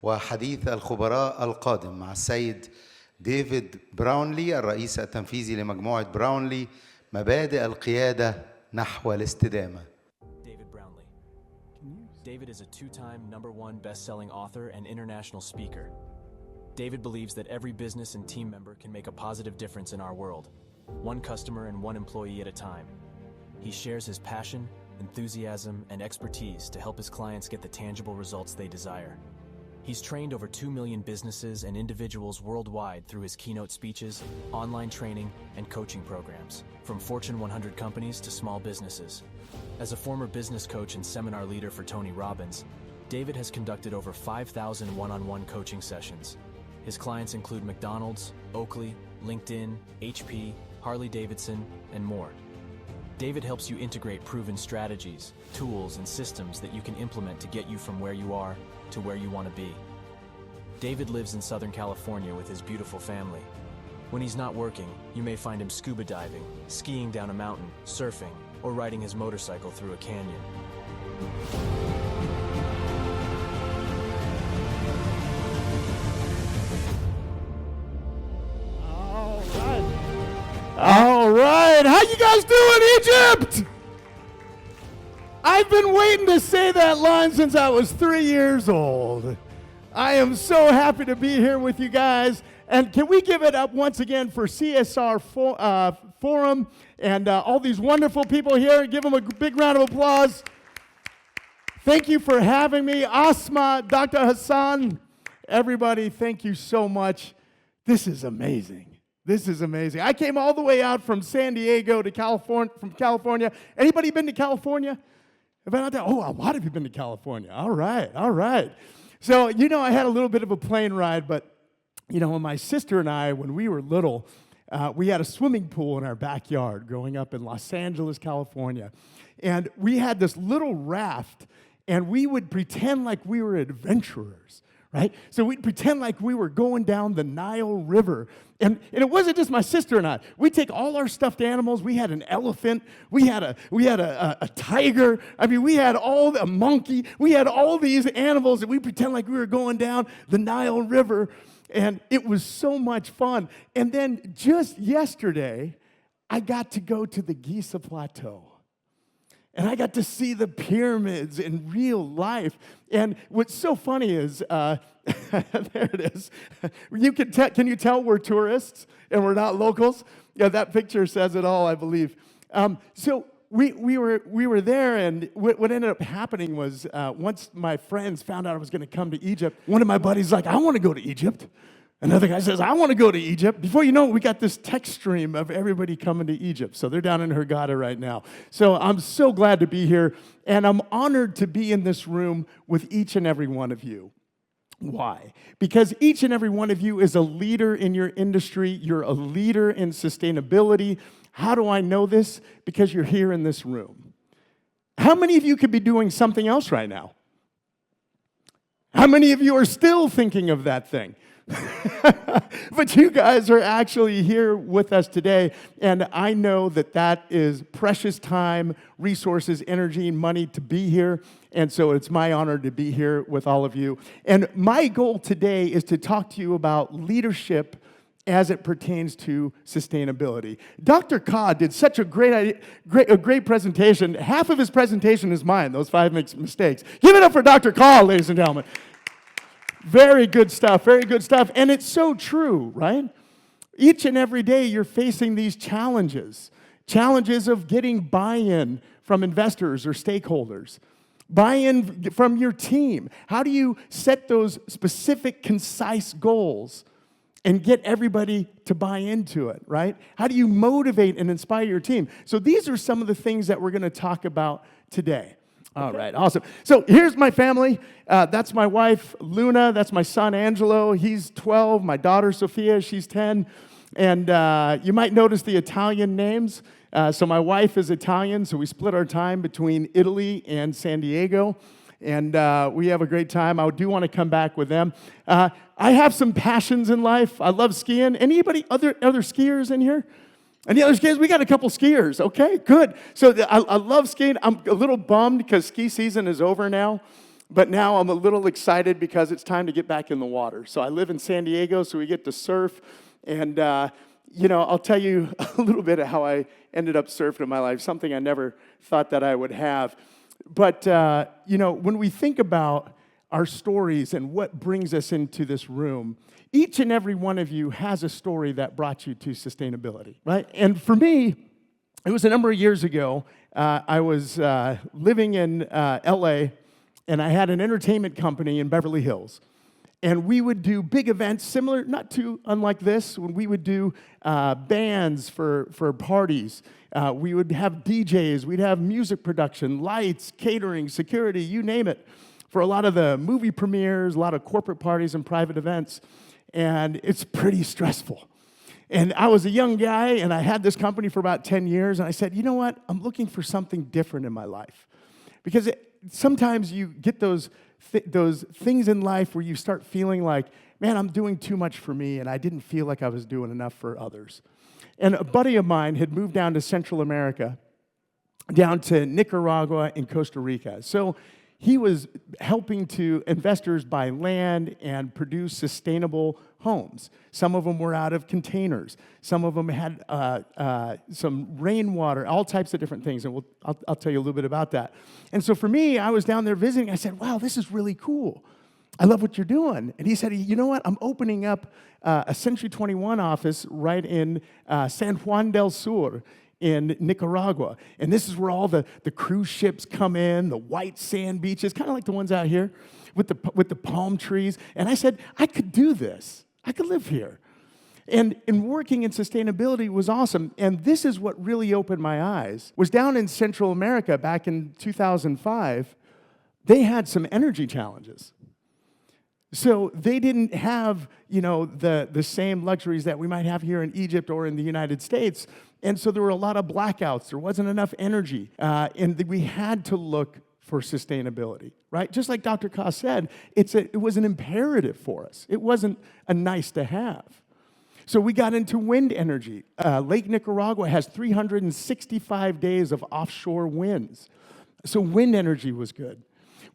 وحديث الخبراء القادم مع السيد ديفيد براونلي الرئيس التنفيذي لمجموعة براونلي مبادئ القيادة نحو الاستدامة. David Brownlee. David is a two-time #1 best-selling author and international speaker. David believes that every business and team member can make a positive difference in our world, one customer and one employee at a time. He shares his passion, enthusiasm, and expertise to help his clients get the tangible results they desire. He's trained over 2 million businesses and individuals worldwide through his keynote speeches, online training, and coaching programs, from Fortune 100 companies to small businesses. As a former business coach and seminar leader for Tony Robbins, David has conducted over 5,000 one-on-one coaching sessions. His clients include McDonald's, Oakley, LinkedIn, HP, Harley-Davidson, and more. David helps you integrate proven strategies, tools, and systems that you can implement to get you from where you are to where you want to be. David lives in Southern California with his beautiful family. When he's not working, you may find him scuba diving, skiing down a mountain, surfing, or riding his motorcycle through a canyon. All right, how you guys doing, Egypt? I've been waiting to say that line since I was 3 years old. I am so happy to be here with you guys. And can we give it up once again for CSR Forum and all these wonderful people here? Give them a big round of applause. Thank you for having me. Asma, Dr. Hassan, everybody, thank you so much. This is amazing. This is amazing. I came all the way out from San Diego to California, from California. Anybody been to California? Have I not done? Oh, a lot of you been to California. All right, all right. So, I had a little bit of a plane ride, but, my sister and I, when we were little, we had a swimming pool in our backyard growing up in Los Angeles, California. And we had this little raft, and we would pretend like we were adventurers, right? So we'd pretend like we were going down the Nile River. And it wasn't just my sister and I. We'd take all our stuffed animals. We had an elephant. We had a tiger. I mean, we had a monkey. We had all these animals, and we pretend like we were going down the Nile River. And it was so much fun. And then just yesterday, I got to go to the Giza Plateau. And I got to see the pyramids in real life. And what's so funny is, there it is. Can you tell we're tourists and we're not locals? Yeah, that picture says it all, I believe. So we were there, and what ended up happening was once my friends found out I was going to come to Egypt, one of my buddies was like, I want to go to Egypt. Another guy says, I want to go to Egypt. Before you know it, we got this text stream of everybody coming to Egypt. So they're down in Hurghada right now. So I'm so glad to be here, and I'm honored to be in this room with each and every one of you. Why? Because each and every one of you is a leader in your industry. You're a leader in sustainability. How do I know this? Because you're here in this room. How many of you could be doing something else right now? How many of you are still thinking of that thing? But you guys are actually here with us today, and I know that is precious time, resources, energy, and money to be here, and so it's my honor to be here with all of you. And my goal today is to talk to you about leadership as it pertains to sustainability. Dr. Ka did such a great presentation. Half of his presentation is mine, those 5 mistakes. Give it up for Dr. Ka, ladies and gentlemen. Very good stuff, very good stuff. And it's so true, right? Each and every day you're facing these challenges of getting buy-in from investors or stakeholders, buy-in from your team. How do you set those specific, concise goals and get everybody to buy into it, right? How do you motivate and inspire your team? So these are some of the things that we're going to talk about today. All right, awesome. So here's my family. That's my wife, Luna. That's my son, Angelo. He's 12. My daughter, Sophia, she's 10. And you might notice the Italian names. So my wife is Italian, so we split our time between Italy and San Diego. And we have a great time. I do want to come back with them. I have some passions in life. I love skiing. Anybody other skiers in here? Any other skiers? We got a couple skiers. Okay, good. So I love skiing. I'm a little bummed because ski season is over now. But now I'm a little excited because it's time to get back in the water. So I live in San Diego, so we get to surf. And, I'll tell you a little bit of how I ended up surfing in my life, something I never thought that I would have. But, when we think about our stories and what brings us into this room, each and every one of you has a story that brought you to sustainability, right? And for me, it was a number of years ago. I was living in LA, and I had an entertainment company in Beverly Hills. And we would do big events similar, not too unlike this, when we would do bands for parties. We would have DJs, we'd have music production, lights, catering, security, you name it, for a lot of the movie premieres, a lot of corporate parties and private events. And it's pretty stressful. And I was a young guy, and I had this company for about 10 years, and I said, you know what? I'm looking for something different in my life. Because sometimes you get those things in life where you start feeling like, man, I'm doing too much for me, and I didn't feel like I was doing enough for others. And a buddy of mine had moved down to Central America, down to Nicaragua and Costa Rica. So he was helping to investors buy land and produce sustainable homes. Some of them were out of containers. Some of them had some rainwater, all types of different things. And I'll tell you a little bit about that. And so for me, I was down there visiting. I said, wow, this is really cool. I love what you're doing. And he said, you know what? I'm opening up a Century 21 office right in San Juan del Sur in Nicaragua. And this is where all the cruise ships come in, the white sand beaches, kind of like the ones out here with the palm trees. And I said, I could do this. I could live here. And working in sustainability was awesome. And this is what really opened my eyes. Was down in Central America back in 2005, they had some energy challenges. So they didn't have, the same luxuries that we might have here in Egypt or in the United States. And so there were a lot of blackouts. There wasn't enough energy. And we had to look for sustainability, right? Just like Dr. Koss said, it was an imperative for us. It wasn't a nice to have. So we got into wind energy. Lake Nicaragua has 365 days of offshore winds. So wind energy was good.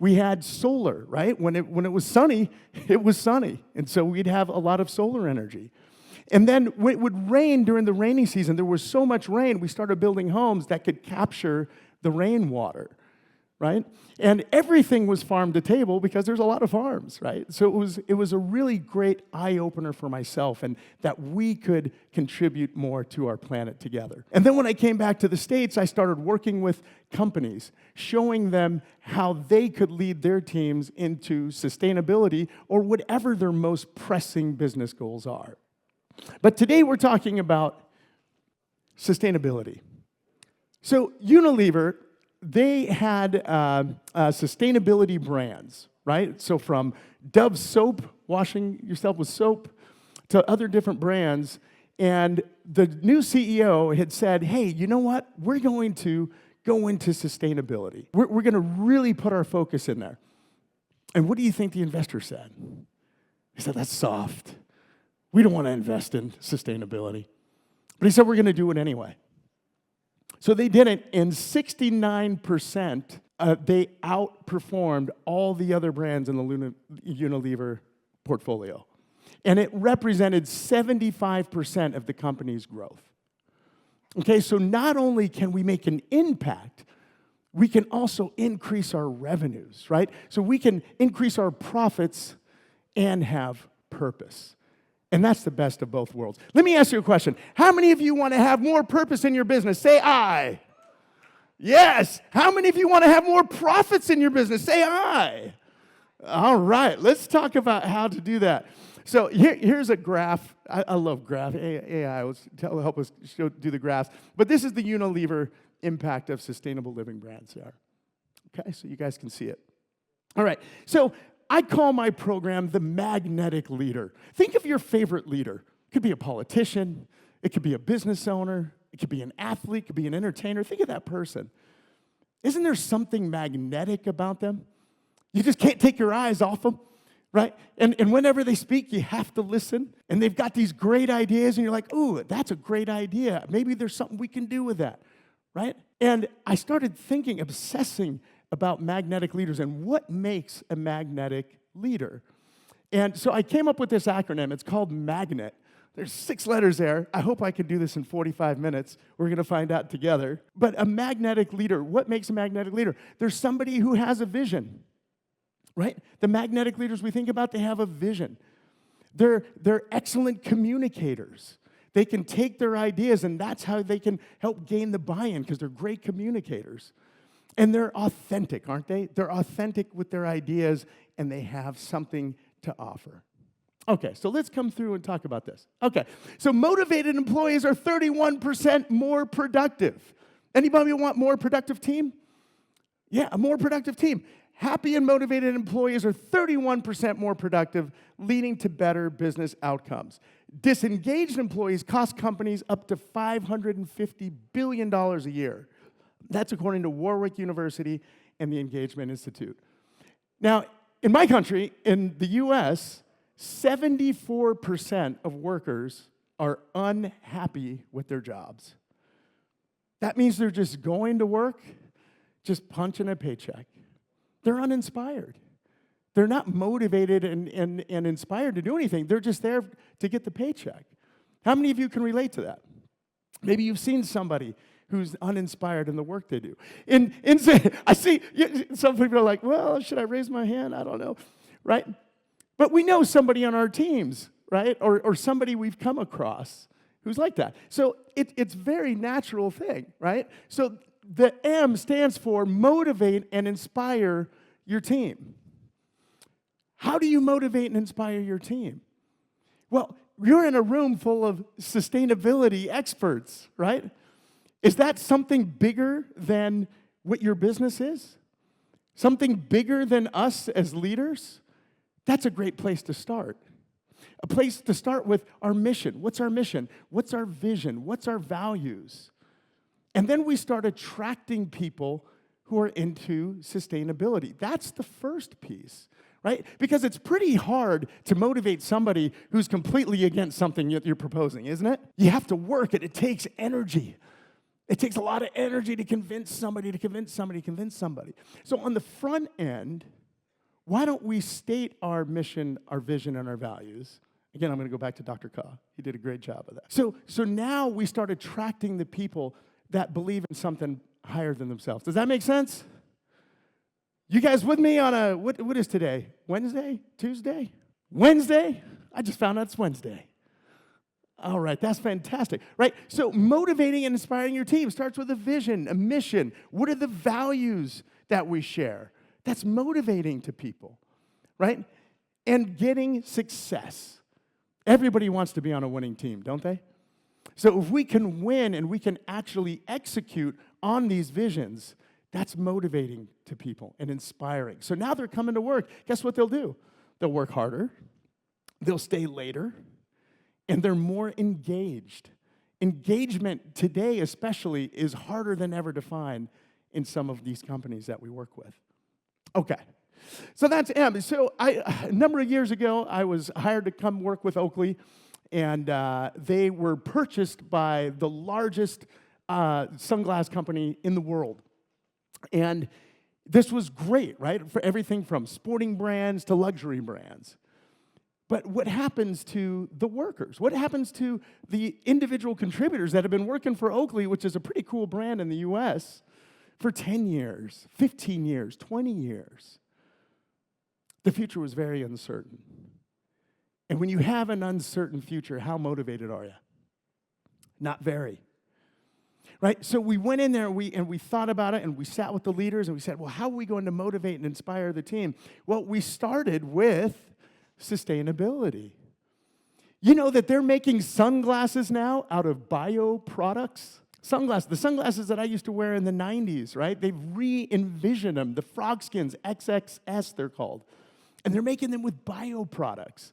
We had solar, right? When it was sunny, it was sunny. And so we'd have a lot of solar energy. And then when it would rain during the rainy season, there was so much rain, we started building homes that could capture the rainwater, right? And everything was farm to table because there's a lot of farms, right? So it was a really great eye-opener for myself, and that we could contribute more to our planet together. And then when I came back to the States, I started working with companies, showing them how they could lead their teams into sustainability or whatever their most pressing business goals are. But today we're talking about sustainability. So Unilever, they had sustainability brands, right? So from Dove soap, washing yourself with soap, to other different brands. And the new CEO had said, hey, you know what? We're going to go into sustainability. We're going to really put our focus in there. And what do you think the investor said? He said, that's soft. We don't want to invest in sustainability. But he said, we're going to do it anyway. So they did it, and 69%, they outperformed all the other brands in the Unilever portfolio. And it represented 75% of the company's growth. Okay, so not only can we make an impact, we can also increase our revenues, right? So we can increase our profits and have purpose. And that's the best of both worlds. Let me ask you a question. How many of you want to have more purpose in your business? Say aye. Yes. How many of you want to have more profits in your business? Say aye. All right. Let's talk about how to do that. So here's a graph. I love graph. AI will help us do the graphs. But this is the Unilever impact of sustainable living brands here. Okay, so you guys can see it. All right. So I call my program the magnetic leader. Think of your favorite leader. It could be a politician. It could be a business owner. It could be an athlete. It could be an entertainer. Think of that person. Isn't there something magnetic about them? You just can't take your eyes off them, right? And whenever they speak, you have to listen. And they've got these great ideas, and you're like, ooh, that's a great idea. Maybe there's something we can do with that, right? And I started thinking, obsessing about magnetic leaders and what makes a magnetic leader. And so I came up with this acronym. It's called MAGNET. There's 6 letters there. I hope I can do this in 45 minutes. We're going to find out together. But a magnetic leader, what makes a magnetic leader? There's somebody who has a vision, right? The magnetic leaders we think about, they have a vision. They're excellent communicators. They can take their ideas, and that's how they can help gain the buy-in, because they're great communicators. And they're authentic, aren't they? They're authentic with their ideas, and they have something to offer. Okay, so let's come through and talk about this. Okay, so motivated employees are 31% more productive. Anybody want more productive team? Yeah, a more productive team. Happy and motivated employees are 31% more productive, leading to better business outcomes. Disengaged employees cost companies up to $550 billion a year. That's according to Warwick University and the Engagement Institute. Now, in my country, in the US, 74% of workers are unhappy with their jobs. That means they're just going to work, just punching a paycheck. They're uninspired. They're not motivated and inspired to do anything. They're just there to get the paycheck. How many of you can relate to that? Maybe you've seen somebody who's uninspired in the work they do. I see some people are like, well, should I raise my hand? I don't know, right? But we know somebody on our teams, right? Or somebody we've come across who's like that. So it's a very natural thing, right? So the M stands for motivate and inspire your team. How do you motivate and inspire your team? Well, you're in a room full of sustainability experts, right? Is that something bigger than what your business is? Something bigger than us as leaders? That's a great place to start. A place to start with our mission. What's our mission? What's our vision? What's our values? And then we start attracting people who are into sustainability. That's the first piece, right? Because it's pretty hard to motivate somebody who's completely against something you're proposing, isn't it? You have to work it. It takes energy. It takes a lot of energy to convince somebody, So on the front end, why don't we state our mission, our vision, and our values? Again, I'm going to go back to Dr. Ka. He did a great job of that. So now we start attracting the people that believe in something higher than themselves. Does that make sense? You guys with me on what is today? Wednesday? Tuesday? Wednesday? I just found out it's Wednesday. All right, that's fantastic, right? So motivating and inspiring your team starts with a vision, a mission. What are the values that we share? That's motivating to people, right? And getting success. Everybody wants to be on a winning team, don't they? So if we can win and we can actually execute on these visions, that's motivating to people and inspiring. So now they're coming to work. Guess what they'll do? They'll work harder. They'll stay later. And they're more engaged. Engagement today especially is harder than ever to find in some of these companies that we work with. Okay, so that's M. So a number of years ago, I was hired to come work with Oakley, and they were purchased by the largest sunglass company in the world. And this was great, right? For everything from sporting brands to luxury brands. But what happens to the workers? What happens to the individual contributors that have been working for Oakley, which is a pretty cool brand in the US, for 10 years, 15 years, 20 years? The future was very uncertain. And when you have an uncertain future, how motivated are you? Not very. Right? So we went in there and we thought about it, and we sat with the leaders and we said, well, how are we going to motivate and inspire the team? Well, we started with sustainability. You know that they're making sunglasses now out of bio products? Sunglasses, the sunglasses that I used to wear in the 90s, right? They've re-envisioned them. The frog skins, XXS they're called. And they're making them with bio products.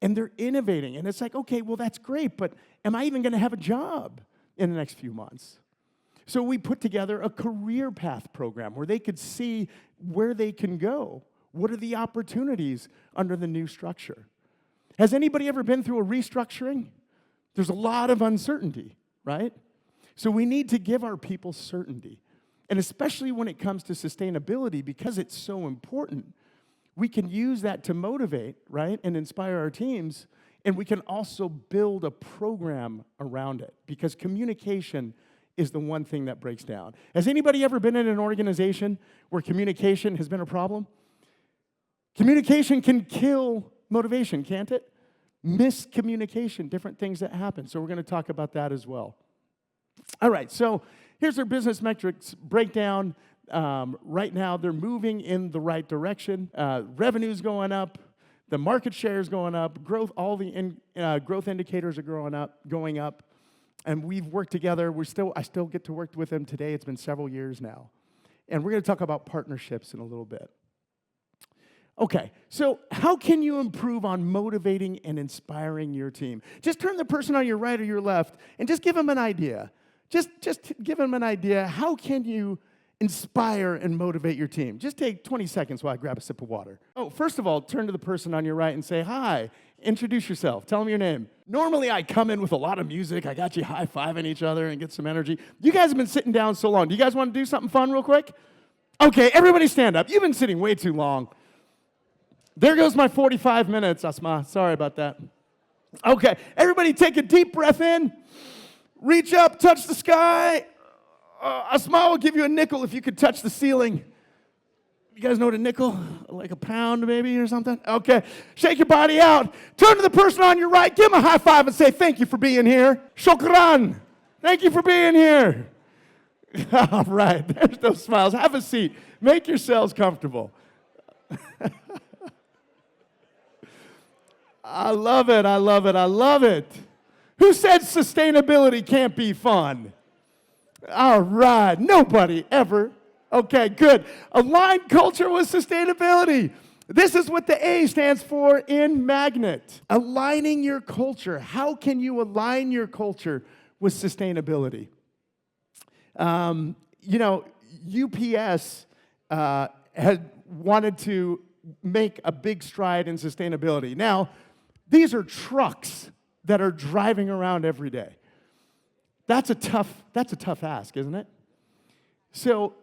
And they're innovating. And it's like, okay, well, that's great, but am I even going to have a job in the next few months? So we put together a career path program where they could see where they can go. What are the opportunities under the new structure? Has anybody ever been through a restructuring? There's a lot of uncertainty, right? So we need to give our people certainty. And especially when it comes to sustainability, because it's so important, we can use that to motivate, right, and inspire our teams. And we can also build a program around it, because communication is the one thing that breaks down. Has anybody ever been in an organization where communication has been a problem? Communication can kill motivation, can't it? Miscommunication, different things that happen. So we're going to talk about that as well. All right, so here's our business metrics breakdown. Right now, they're moving in the right direction. Revenue's going up. The market share is going up. Growth, all the growth indicators are going up. And we've worked together. I still get to work with them today. It's been several years now. And we're going to talk about partnerships in a little bit. Okay, so how can you improve on motivating and inspiring your team? Just turn the person on your right or your left and just give them an idea. Just give them an idea. How can you inspire and motivate your team? Just take 20 seconds while I grab a sip of water. Oh, first of all, turn to the person on your right and say, hi. Introduce yourself. Tell them your name. Normally, I come in with a lot of music. I got you high-fiving each other and get some energy. You guys have been sitting down so long. Do you guys want to do something fun real quick? Okay, everybody stand up. You've been sitting way too long. There goes my 45 minutes, Asma. Sorry about that. Okay, everybody take a deep breath in. Reach up, touch the sky. Asma will give you a nickel if you could touch the ceiling. You guys know what a nickel? Like a pound maybe or something? Okay. Shake your body out. Turn to the person on your right. Give him a high five and say, thank you for being here. Shukran. Thank you for being here. All right. There's those smiles. Have a seat. Make yourselves comfortable. I love it. I love it. I love it. Who said sustainability can't be fun? All right. Nobody ever. Okay, good. Align culture with sustainability. This is what the A stands for in Magnet. Aligning your culture. How can you align your culture with sustainability? UPS had wanted to make a big stride in sustainability. Now, these are trucks that are driving around every day. That's a tough ask, isn't it? So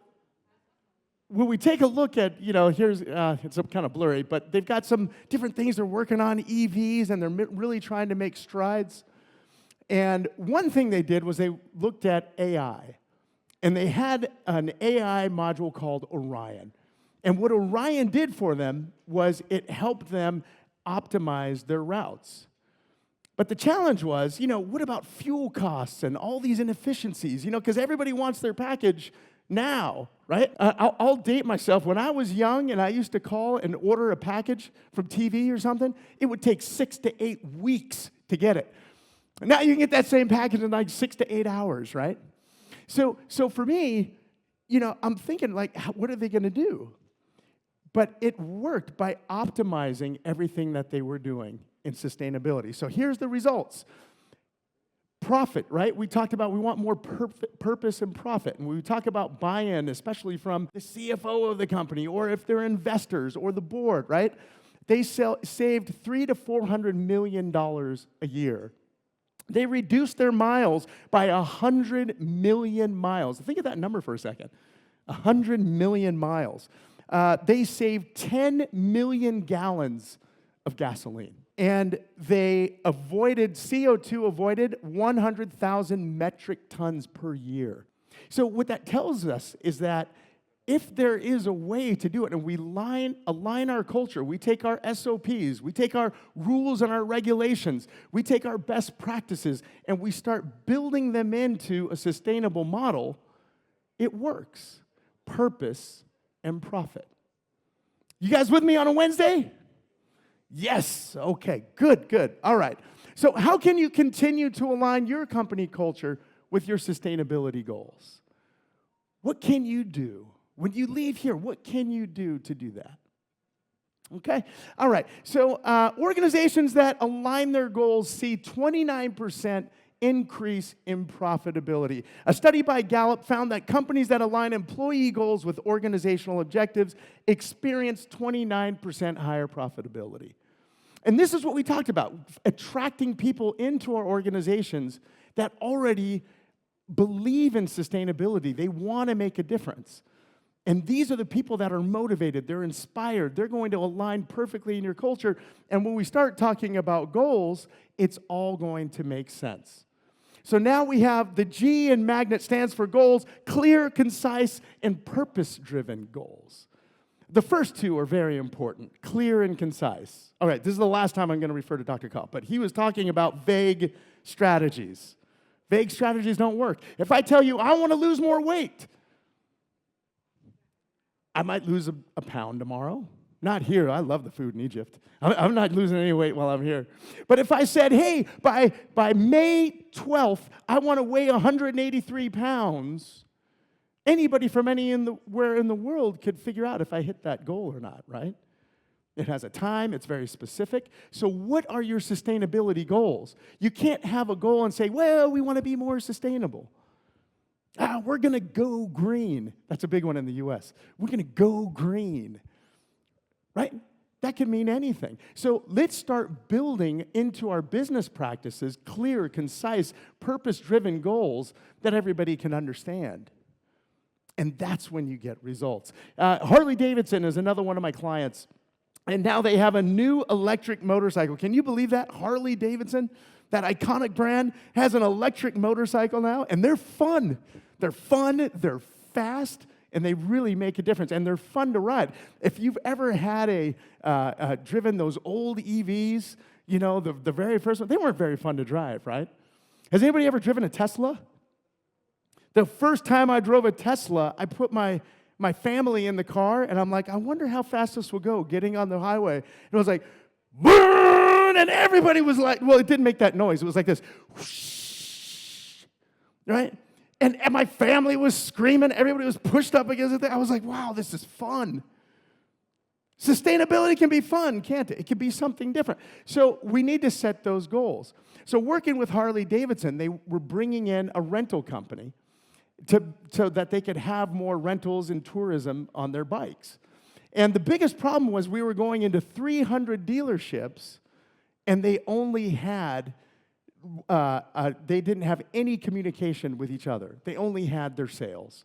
when we take a look at, here's, it's kind of blurry, but they've got some different things they're working on, EVs, and they're really trying to make strides. And one thing they did was they looked at AI. And they had an AI module called Orion. And what Orion did for them was it helped them optimize their routes. But the challenge was, what about fuel costs and all these inefficiencies? Because everybody wants their package now, right? I'll date myself. When I was young and I used to call and order a package from TV or something, it would take 6 to 8 weeks to get it. Now you can get that same package in like 6 to 8 hours, right? So for me, I'm thinking what are they going to do? But it worked by optimizing everything that they were doing in sustainability. So here's the results. Profit, right? We talked about we want more purpose and profit. And we talk about buy-in, especially from the CFO of the company, or if they're investors or the board, right? They saved $300 to $400 million a year. They reduced their miles by 100 million miles. Think of that number for a second. 100 million miles. They saved 10 million gallons of gasoline. And they avoided 100,000 metric tons per year. So what that tells us is that if there is a way to do it, and we align our culture, we take our SOPs, we take our rules and our regulations, we take our best practices, and we start building them into a sustainable model, it works. Purpose and profit. You guys with me on a Wednesday? Yes. Okay, good. All right. So how can you continue to align your company culture with your sustainability goals? What can you do? When you leave here, what can you do to do that? Okay? All right. So organizations that align their goals see 29% increase in profitability. A study by Gallup found that companies that align employee goals with organizational objectives experience 29% higher profitability. And this is what we talked about, attracting people into our organizations that already believe in sustainability. They want to make a difference. And these are the people that are motivated, they're inspired, they're going to align perfectly in your culture. And when we start talking about goals, it's all going to make sense. So now we have the G in Magnet stands for goals, clear, concise, and purpose-driven goals. The first two are very important, clear and concise. All right, this is the last time I'm going to refer to Dr. Kopp, but he was talking about vague strategies. Vague strategies don't work. If I tell you, I want to lose more weight, I might lose a pound tomorrow. Not here. I love the food in Egypt. I'm not losing any weight while I'm here. But if I said, hey, by May 12th, I want to weigh 183 pounds, anybody from anywhere in the world could figure out if I hit that goal or not, right? It has a time. It's very specific. So what are your sustainability goals? You can't have a goal and say, well, we want to be more sustainable. We're going to go green. That's a big one in the U.S. We're going to go green, right? That can mean anything. So let's start building into our business practices clear, concise, purpose-driven goals that everybody can understand. And that's when you get results. Harley-Davidson is another one of my clients. And now they have a new electric motorcycle. Can you believe that? Harley-Davidson, that iconic brand, has an electric motorcycle now, and they're fun. They're fun, they're fast, and they really make a difference, and they're fun to ride. If you've ever had driven those old EVs, you know, the very first one, they weren't very fun to drive, right? Has anybody ever driven a Tesla? The first time I drove a Tesla, I put my family in the car, and I'm like, I wonder how fast this will go getting on the highway. And it was like, burn, and everybody was like, well, it didn't make that noise. It was like this, whoosh, right? And my family was screaming. Everybody was pushed up against it. I was like, wow, this is fun. Sustainability can be fun, can't it? It can be something different. So we need to set those goals. So working with Harley-Davidson, they were bringing in a rental company so that they could have more rentals and tourism on their bikes. And the biggest problem was we were going into 300 dealerships, and they only had they didn't have any communication with each other. They only had their sales.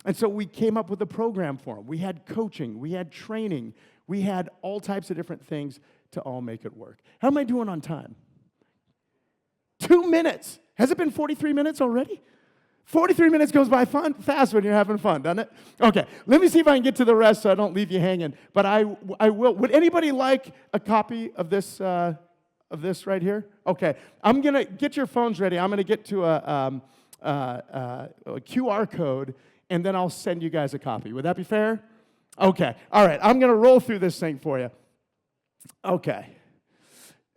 And so we came up with a program for them. We had coaching, we had training, we had all types of different things to all make it work. How am I doing on time? 2 minutes. Has it been 43 minutes already? 43 minutes goes by fast when you're having fun, doesn't it? Okay, let me see if I can get to the rest so I don't leave you hanging. But I will. Would anybody like a copy of this right here? Okay, I'm going to get your phones ready. I'm going to get to a QR code, and then I'll send you guys a copy. Would that be fair? Okay, all right. I'm going to roll through this thing for you. Okay.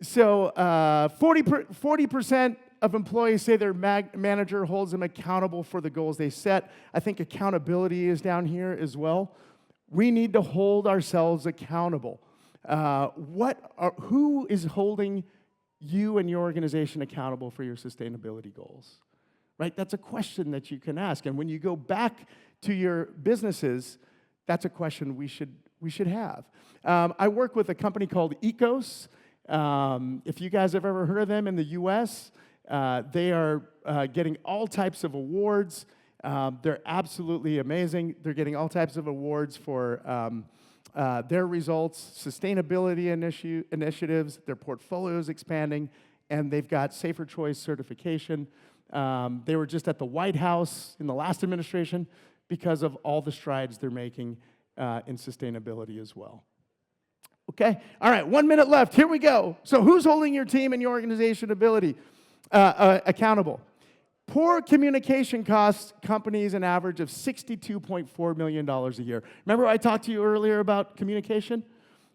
So 40% of employees say their manager holds them accountable for the goals they set. I think accountability is down here as well. We need to hold ourselves accountable. Who is holding you and your organization accountable for your sustainability goals? Right? That's a question that you can ask. And when you go back to your businesses, that's a question we should have. I work with a company called Ecos. If you guys have ever heard of them in the U.S., they are getting all types of awards. They're absolutely amazing. They're getting all types of awards for their results, sustainability initiatives, their portfolio is expanding, and they've got Safer Choice certification. They were just at the White House in the last administration because of all the strides they're making in sustainability as well. Okay? All right, 1 minute left. Here we go. So who's holding your team and your organization accountable? Poor communication costs companies an average of $62.4 million a year. Remember I talked to you earlier about communication?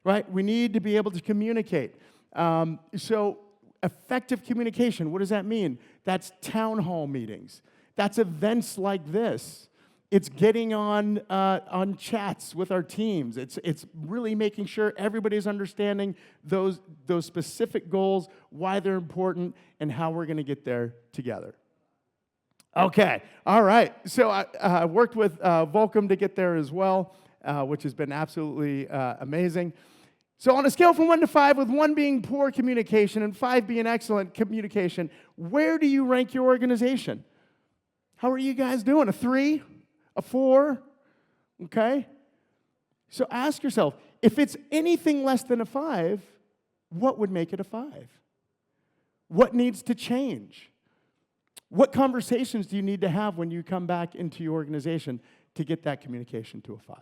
Right? We need to be able to communicate. So effective communication, what does that mean? That's town hall meetings. That's events like this. It's getting on chats with our teams. It's really making sure everybody's understanding those specific goals, why they're important, and how we're going to get there together. Okay, all right. So I worked with Volcom to get there as well, which has been absolutely amazing. So on a scale from 1 to 5, with 1 being poor communication and 5 being excellent communication, where do you rank your organization? How are you guys doing? A 3? A 4? Okay? So ask yourself, if it's anything less than a 5, what would make it a 5? What needs to change? What conversations do you need to have when you come back into your organization to get that communication to a 5?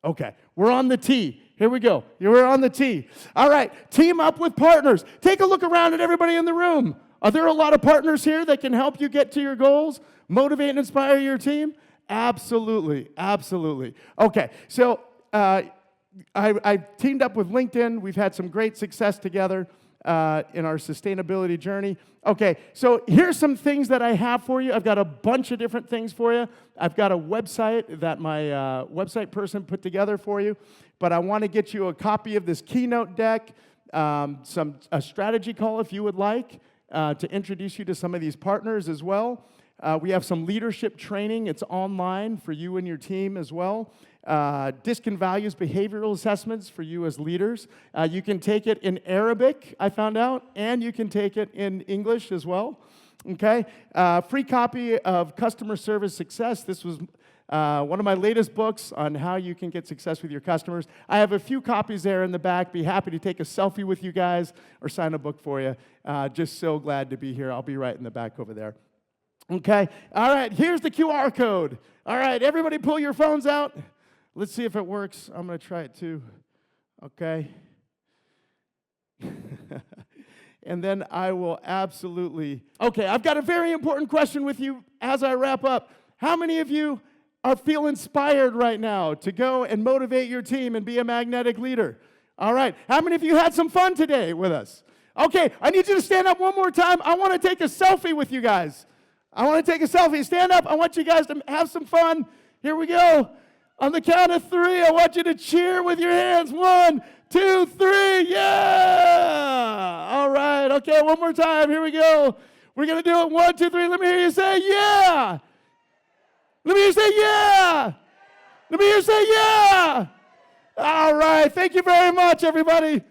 Okay, we're on the T. Here we go. We're on the T. All right, team up with partners. Take a look around at everybody in the room. Are there a lot of partners here that can help you get to your goals, motivate and inspire your team? Absolutely, absolutely. Okay, so I teamed up with LinkedIn. We've had some great success together in our sustainability journey. Okay, so here's some things that I have for you. I've got a bunch of different things for you. I've got a website that my website person put together for you, but I want to get you a copy of this keynote deck, a strategy call if you would like, to introduce you to some of these partners as well. We have some leadership training. It's online for you and your team as well. DISC and values behavioral assessments for you as leaders. You can take it in Arabic, I found out, and you can take it in English as well. Okay? Free copy of Customer Service Success. This was one of my latest books on how you can get success with your customers. I have a few copies there in the back. Be happy to take a selfie with you guys or sign a book for you. Just so glad to be here. I'll be right in the back over there. Okay? All right, here's the QR code. All right, everybody pull your phones out. Let's see if it works. I'm going to try it too. Okay? And then I will absolutely... Okay, I've got a very important question with you as I wrap up. How many of you feel inspired right now to go and motivate your team and be a magnetic leader? All right. How many of you had some fun today with us? Okay, I need you to stand up one more time. I want to take a selfie with you guys. I want to take a selfie. Stand up. I want you guys to have some fun. Here we go. On the count of 3, I want you to cheer with your hands. 1, 2, 3. Yeah! All right. Okay, one more time. Here we go. We're going to do it. 1, 2, 3. Let me hear you say yeah. Let me hear you say yeah. Let me hear you say yeah. All right. Thank you very much, everybody.